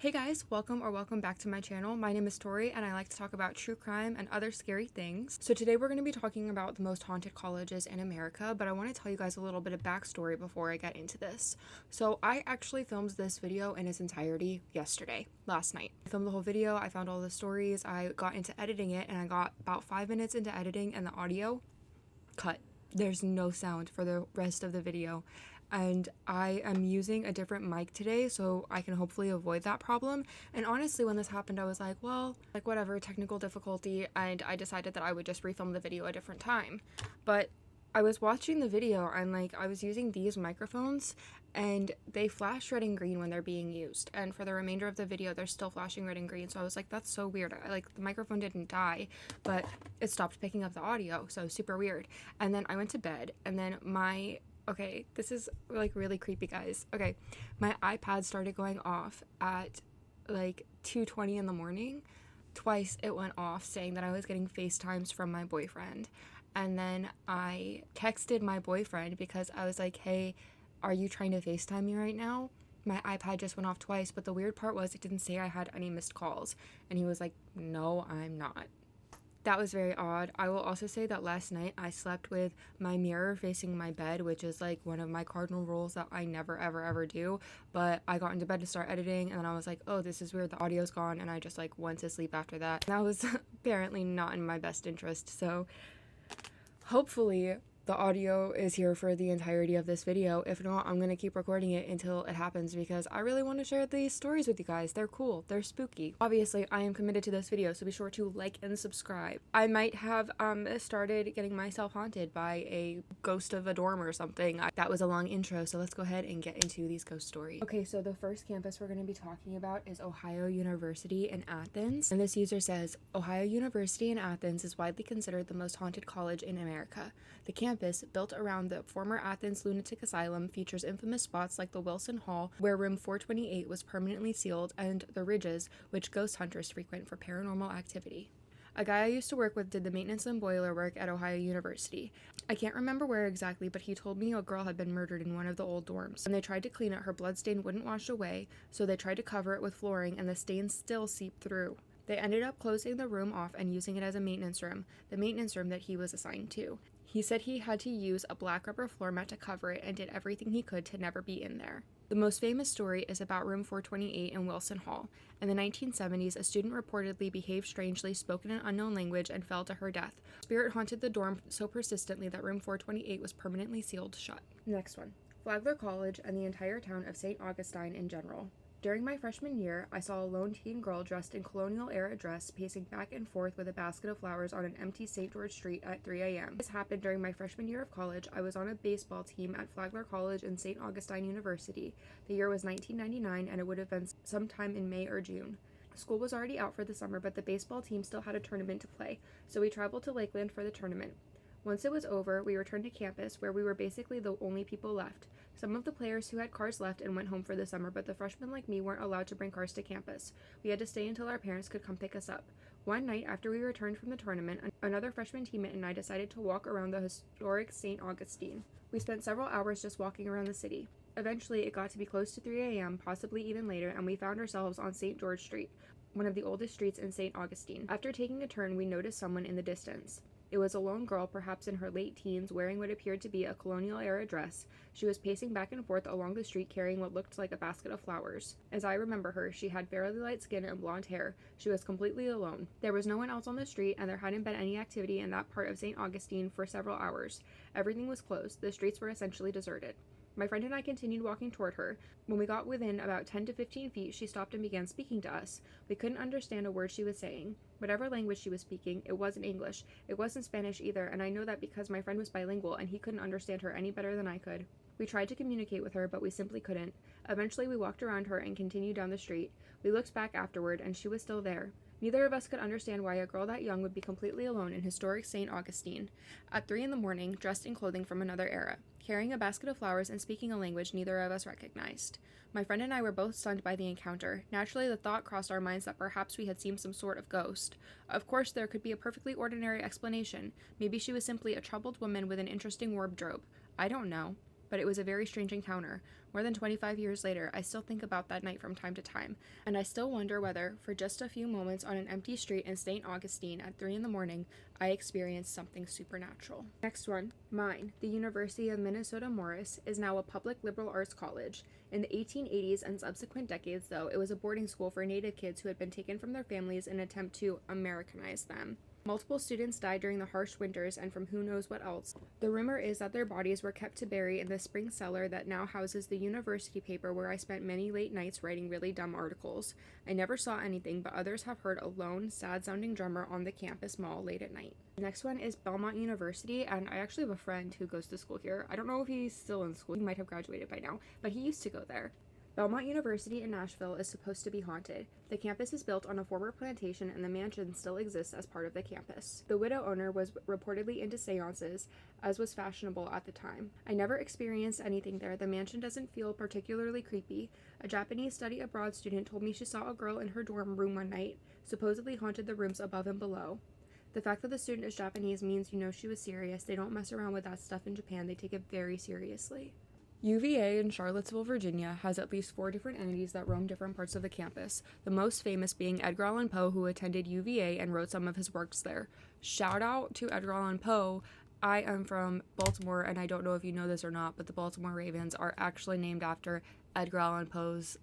Hey guys, welcome back to my channel. My name is Tori and I like to talk about true crime and other scary things. So today we're going to be talking about the most haunted colleges in America, but I want to tell you guys a little bit of backstory before I get into this. So I actually filmed this video in its entirety last night. I filmed the whole video, I found all the stories, I got into editing it, and I got about 5 minutes into editing and the audio cut. There's no sound for the rest of the video. And I am using a different mic today, so I can hopefully avoid that problem. And honestly, when this happened, I was like, well, whatever, technical difficulty, and I decided that I would just refilm the video a different time. But I was watching the video and I was using these microphones and they flash red and green when they're being used, and for the remainder of the video they're still flashing red and green. So I was like, that's so weird. The microphone didn't die, but it stopped picking up the audio, so super weird. And then I went to bed, and then okay, this is really creepy, guys. Okay, my iPad started going off at 2:20 in the morning. Twice it went off saying that I was getting FaceTimes from my boyfriend. And then I texted my boyfriend because I was like, hey, are you trying to FaceTime me right now? My iPad just went off twice, but the weird part was it didn't say I had any missed calls. And he was like, no, I'm not. That was very odd. I will also say that last night I slept with my mirror facing my bed, which is one of my cardinal rules that I never ever do. But I got into bed to start editing, and then I was like, oh, this is weird, the audio's gone, and I just went to sleep after that. That was apparently not in my best interest. So hopefully the audio is here for the entirety of this video. If not, I'm going to keep recording it until it happens because I really want to share these stories with you guys. They're cool. They're spooky. Obviously, I am committed to this video, so be sure to like and subscribe. I might have started getting myself haunted by a ghost of a dorm or something. That was a long intro, so let's go ahead and get into these ghost stories. Okay, so the first campus we're going to be talking about is Ohio University in Athens. And this user says, Ohio University in Athens is widely considered the most haunted college in America. The campus, built around the former Athens Lunatic Asylum, features infamous spots like the Wilson Hall, where room 428 was permanently sealed, and the Ridges, which ghost hunters frequent for paranormal activity. A guy I used to work with did the maintenance and boiler work at Ohio University. I can't remember where exactly, but he told me a girl had been murdered in one of the old dorms. When they tried to clean it, her bloodstain wouldn't wash away, so they tried to cover it with flooring, and the stains still seeped through. They ended up closing the room off and using it as a maintenance room, the maintenance room that he was assigned to. He said he had to use a black rubber floor mat to cover it and did everything he could to never be in there. The most famous story is about room 428 in Wilson Hall. In the 1970s, a student reportedly behaved strangely, spoke in an unknown language, and fell to her death. Spirit haunted the dorm so persistently that room 428 was permanently sealed shut. Next one. Flagler College and the entire town of St. Augustine in general. During my freshman year, I saw a lone teen girl dressed in colonial-era dress pacing back and forth with a basket of flowers on an empty St. George Street at 3 a.m. This happened during my freshman year of college. I was on a baseball team at Flagler College and St. Augustine University. The year was 1999, and it would have been sometime in May or June. School was already out for the summer, but the baseball team still had a tournament to play, so we traveled to Lakeland for the tournament. Once it was over, we returned to campus, where we were basically the only people left. Some of the players who had cars left and went home for the summer, but the freshmen like me weren't allowed to bring cars to campus. We had to stay until our parents could come pick us up. One night after we returned from the tournament, another freshman teammate and I decided to walk around the historic St. Augustine. We spent several hours just walking around the city. Eventually, it got to be close to 3 a.m., possibly even later, and we found ourselves on St. George Street, one of the oldest streets in St. Augustine. After taking a turn, we noticed someone in the distance. It was a lone girl, perhaps in her late teens, wearing what appeared to be a colonial-era dress. She was pacing back and forth along the street carrying what looked like a basket of flowers. As I remember her, she had fairly light skin and blonde hair. She was completely alone. There was no one else on the street, and there hadn't been any activity in that part of St. Augustine for several hours. Everything was closed. The streets were essentially deserted. My friend and I continued walking toward her. When we got within about 10 to 15 feet, she stopped and began speaking to us. We couldn't understand a word she was saying. Whatever language she was speaking, it wasn't English. It wasn't Spanish either, and I know that because my friend was bilingual and he couldn't understand her any better than I could. We tried to communicate with her, but we simply couldn't. Eventually, we walked around her and continued down the street. We looked back afterward, and she was still there. Neither of us could understand why a girl that young would be completely alone in historic St. Augustine at 3 in the morning, dressed in clothing from another era, carrying a basket of flowers and speaking a language neither of us recognized. My friend and I were both stunned by the encounter. Naturally, the thought crossed our minds that perhaps we had seen some sort of ghost. Of course, there could be a perfectly ordinary explanation. Maybe she was simply a troubled woman with an interesting wardrobe. I don't know. but it was a very strange encounter. More than 25 years later, I still think about that night from time to time, and I still wonder whether, for just a few moments on an empty street in St. Augustine at 3 in the morning, I experienced something supernatural. Next one, mine. The University of Minnesota Morris is now a public liberal arts college. In the 1880s and subsequent decades, though, it was a boarding school for Native kids who had been taken from their families in an attempt to Americanize them. Multiple students died during the harsh winters and from who knows what else. The rumor is that their bodies were kept to bury in the spring cellar that now houses the university paper where I spent many late nights writing really dumb articles. I never saw anything, but others have heard a lone, sad-sounding drummer on the campus mall late at night. The next one is Belmont University, and I actually have a friend who goes to school here. I don't know if he's still in school. He might have graduated by now, but he used to go there. Belmont University in Nashville is supposed to be haunted. The campus is built on a former plantation and the mansion still exists as part of the campus. The widow owner was reportedly into seances, as was fashionable at the time. I never experienced anything there. The mansion doesn't feel particularly creepy. A Japanese study abroad student told me she saw a girl in her dorm room one night, supposedly haunted the rooms above and below. The fact that the student is Japanese means you know she was serious. They don't mess around with that stuff in Japan. They take it very seriously. UVA in Charlottesville, Virginia has at least 4 different entities that roam different parts of the campus, the most famous being Edgar Allan Poe, who attended UVA and wrote some of his works there. Shout out to Edgar Allan Poe. I am from Baltimore, and I don't know if you know this or not, but the Baltimore Ravens are actually named after Edgar Allan Poe's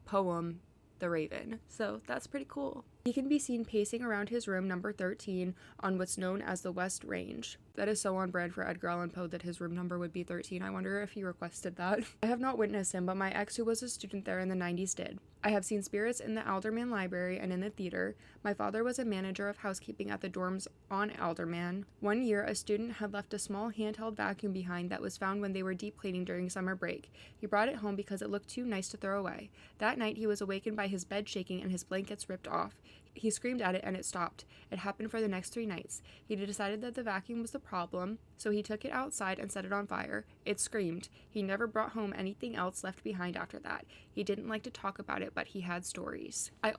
poem, The Raven. So that's pretty cool. He can be seen pacing around his room number 13 on what's known as the West Range. That is so on brand for Edgar Allan Poe that his room number would be 13. I wonder if he requested that. I have not witnessed him, but my ex, who was a student there in the 90s, did. I have seen spirits in the Alderman Library and in the theater. My father was a manager of housekeeping at the dorms on Alderman. One year, a student had left a small handheld vacuum behind that was found when they were deep cleaning during summer break. He brought it home because it looked too nice to throw away. That night, he was awakened by his bed shaking and his blankets ripped off. He screamed at it and it stopped. It happened for the next 3 nights. He decided that the vacuum was the problem, so he took it outside and set it on fire. It screamed. He never brought home anything else left behind after that. He didn't like to talk about it, but he had stories. I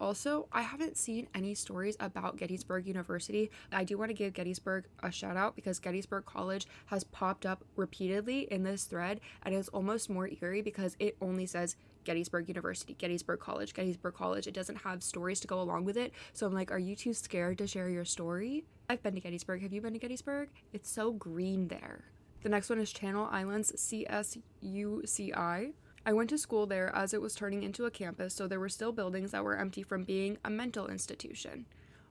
haven't seen any stories about Gettysburg University. I do want to give Gettysburg a shout out because Gettysburg College has popped up repeatedly in this thread, and it's almost more eerie because it only says Gettysburg University, Gettysburg College, Gettysburg College. It doesn't have stories to go along with it. So I'm like, are you too scared to share your story? I've been to Gettysburg. Have you been to Gettysburg? It's so green there. The next one is Channel Islands CSUCI. I went to school there as it was turning into a campus, so there were still buildings that were empty from being a mental institution.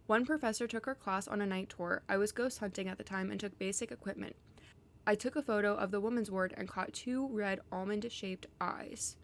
One professor took our class on a night tour. I was ghost hunting at the time and took basic equipment. I took a photo of the woman's ward and caught 2 red almond-shaped eyes,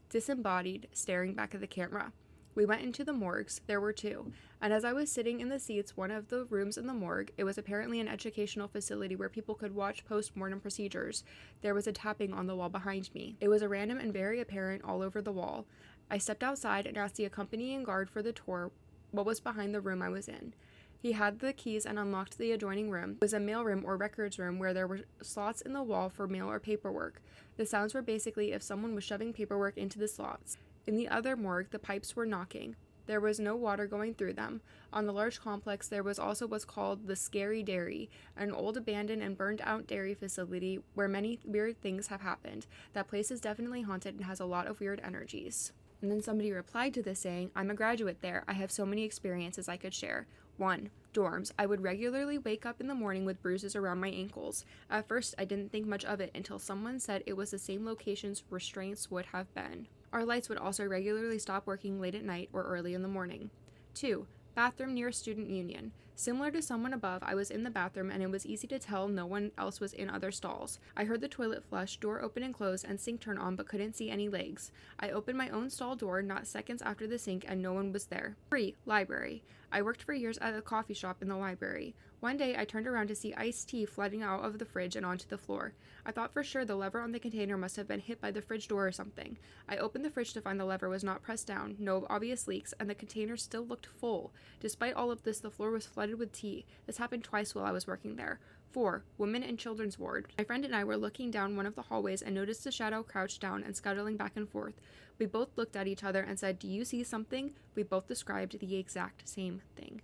disembodied, staring back at the camera. We went into the morgues. There were 2. And as I was sitting in the seats, one of the rooms in the morgue, it was apparently an educational facility where people could watch post-mortem procedures. There was a tapping on the wall behind me. It was random and very apparent all over the wall. I stepped outside and asked the accompanying guard for the tour what was behind the room I was in. He had the keys and unlocked the adjoining room. It was a mailroom or records room where there were slots in the wall for mail or paperwork. The sounds were basically if someone was shoving paperwork into the slots. In the other morgue, the pipes were knocking. There was no water going through them. On the large complex, there was also what's called the Scary Dairy, an old abandoned and burned-out dairy facility where many weird things have happened. That place is definitely haunted and has a lot of weird energies. And then somebody replied to this saying, I'm a graduate there. I have so many experiences I could share. 1. Dorms. I would regularly wake up in the morning with bruises around my ankles. At first, I didn't think much of it until someone said it was the same locations restraints would have been. Our lights would also regularly stop working late at night or early in the morning. 2. Bathroom near student union. Similar to someone above, I was in the bathroom and it was easy to tell no one else was in other stalls. I heard the toilet flush, door open and close, and sink turn on but couldn't see any legs. I opened my own stall door not seconds after the sink and no one was there. 3. Library. I worked for years at a coffee shop in the library. One day, I turned around to see iced tea flooding out of the fridge and onto the floor. I thought for sure the lever on the container must have been hit by the fridge door or something. I opened the fridge to find the lever was not pressed down, no obvious leaks, and the container still looked full. Despite all of this, the floor was flooded with tea. This happened twice while I was working there. 4. Women and Children's Ward. My friend and I were looking down one of the hallways and noticed a shadow crouched down and scuttling back and forth. We both looked at each other and said, "Do you see something?" We both described the exact same thing.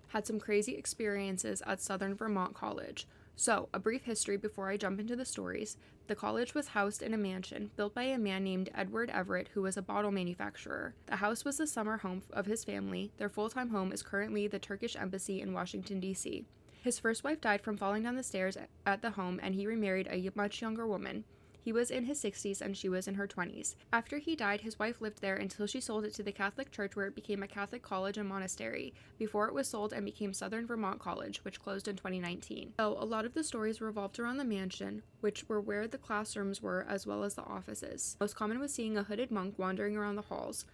Had some crazy experiences at Southern Vermont College. So, a brief history before I jump into the stories. The college was housed in a mansion built by a man named Edward Everett, who was a bottle manufacturer. The house was the summer home of his family. Their full-time home is currently the Turkish Embassy in Washington, D.C. His first wife died from falling down the stairs at the home, and he remarried a much younger woman. He was in his 60s and she was in her 20s. After he died, his wife lived there until she sold it to the Catholic Church, where it became a Catholic college and monastery, before it was sold and became Southern Vermont College, which closed in 2019. So a lot of the stories revolved around the mansion, which were where the classrooms were, as well as the offices. Most common was seeing a hooded monk wandering around the halls.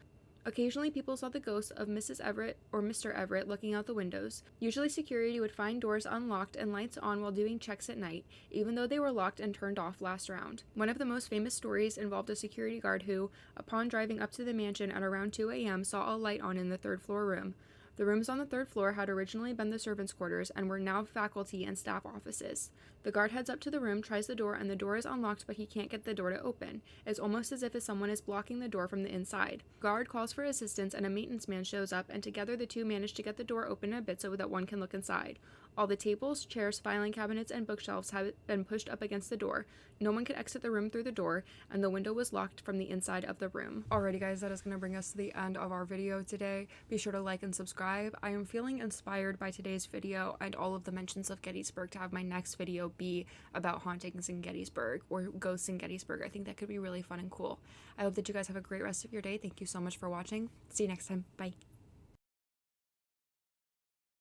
Occasionally, people saw the ghost of Mrs. Everett or Mr. Everett looking out the windows. Usually, security would find doors unlocked and lights on while doing checks at night, even though they were locked and turned off last round. One of the most famous stories involved a security guard who, upon driving up to the mansion at around 2 a.m., saw a light on in the third-floor room. The rooms on the third floor had originally been the servants' quarters and were now faculty and staff offices. The guard heads up to the room, tries the door, and the door is unlocked, but he can't get the door to open. It's almost as if someone is blocking the door from the inside. The guard calls for assistance, and a maintenance man shows up, and together the two manage to get the door open a bit so that one can look inside. All the tables, chairs, filing cabinets, and bookshelves have been pushed up against the door. No one could exit the room through the door, and the window was locked from the inside of the room. Alrighty guys, that is going to bring us to the end of our video today. Be sure to like and subscribe. I am feeling inspired by today's video and all of the mentions of Gettysburg to have my next video be about hauntings in Gettysburg or ghosts in Gettysburg. I think that could be really fun and cool. I hope that you guys have a great rest of your day. Thank you so much for watching. See you next time. Bye.